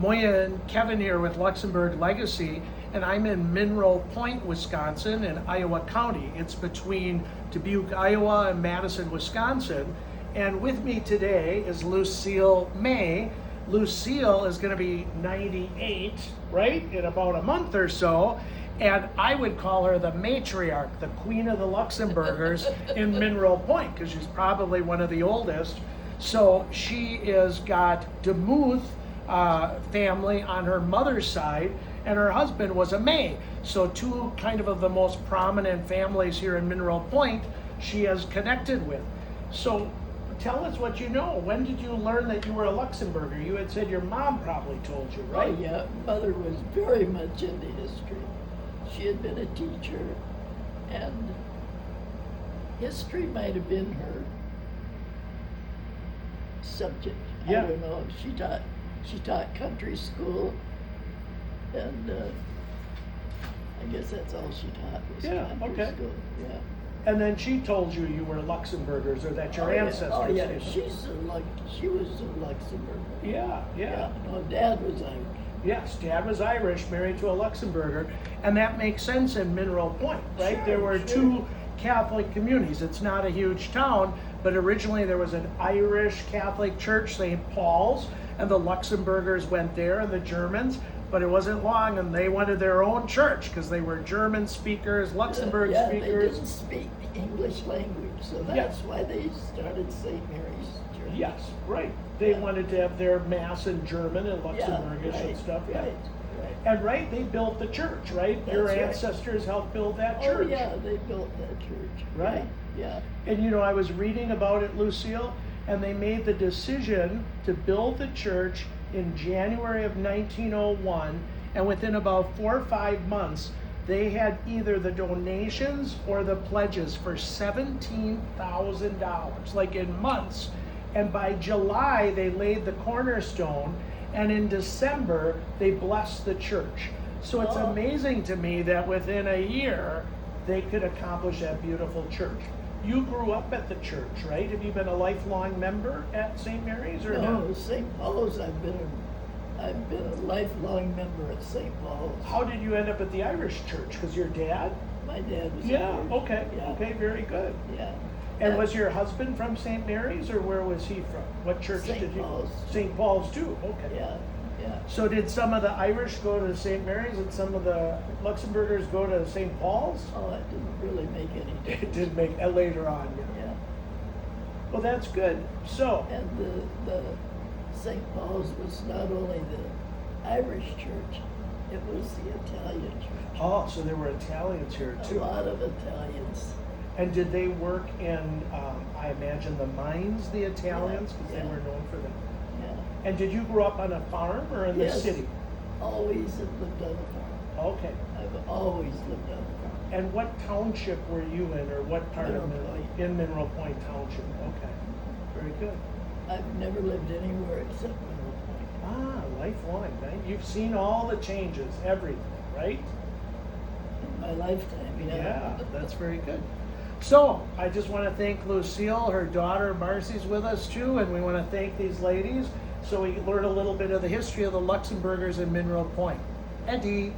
Moya and Kevin here with Luxembourg Legacy, and I'm in Mineral Point, Wisconsin in Iowa County. It's between Dubuque, Iowa and Madison, Wisconsin. And with me today is Lucille May. Lucille is going to be 98, right, in about a month or so. And I would call her the matriarch, the queen of the Luxembourgers in Mineral Point, because she's probably one of the oldest. So she is got Demuth family on her mother's side, and her husband was a May. So two kind of the most prominent families here in Mineral Point she has connected with. So tell us what you know. When did you learn that you were a Luxembourger? You had said your mom probably told you, right? Oh yeah, mother was very much into history. She had been a teacher, and history might have been her subject. Yeah. I don't know. She taught country school, and I guess that's all she taught was country school. Yeah. And then she told you you were Luxembourgers, or that your ancestors. Oh yeah, did. she was a Luxembourger. Yeah. No, Dad was Irish. Yes, Dad was Irish, married to a Luxembourger, and that makes sense in Mineral Point, right? Sure, There were two Catholic communities. It's not a huge town, but originally there was an Irish Catholic church, St. Paul's, and the Luxembourgers went there, and the Germans, but it wasn't long, and they wanted their own church because they were German speakers, Luxembourg speakers. They didn't speak English language, so that's why they started St. Mary's Church. Yes, right. They wanted to have their mass in German and Luxembourgish and stuff. Right. And they built the church, right? That's Your right. ancestors helped build that church. Oh yeah, they built that church. Right. Yeah. And I was reading about it, Lucille, and they made the decision to build the church in January of 1901, and within about 4 or 5 months, they had either the donations or the pledges for $17,000, like in months. And by July, they laid the cornerstone, and in December, they blessed the church. So it's amazing to me that within a year, they could accomplish that beautiful church. You grew up at the church, right? Have you been a lifelong member at St. Mary's or no? No, St. Paul's. I've been a lifelong member at St. Paul's. How did you end up at the Irish church? Because your dad? My dad was Yeah. Irish. Okay. Yeah. Okay. Very good. Yeah. And was your husband from St. Mary's, or where was he from? What church St. did you? Paul's. St. Paul's too. Okay. Yeah. So did some of the Irish go to St. Mary's and some of the Luxembourgers go to St. Paul's? Oh, it didn't really make any It difference. did make later on. Yeah. Well, that's good. So. And the St. Paul's was not only the Irish church, it was the Italian church. Oh, so there were Italians here A too. lot of Italians. And did they work in, I imagine, the mines, the Italians, because they were known for that? Yeah. And did you grow up on a farm or in the Yes. city? Always have lived on a farm. Okay. I've always lived on a farm. And what township were you in, or what part Mineral of Point. in Mineral Point Township? Okay. Very good. I've never lived anywhere except Mineral Point. Ah, lifelong, right? You've seen all the changes, everything, right? In my lifetime, Yeah, that's very good. So, I just want to thank Lucille, her daughter Marcy's with us too, and we want to thank these ladies so we learn a little bit of the history of the Luxembourgers in Mineral Point. Eddie.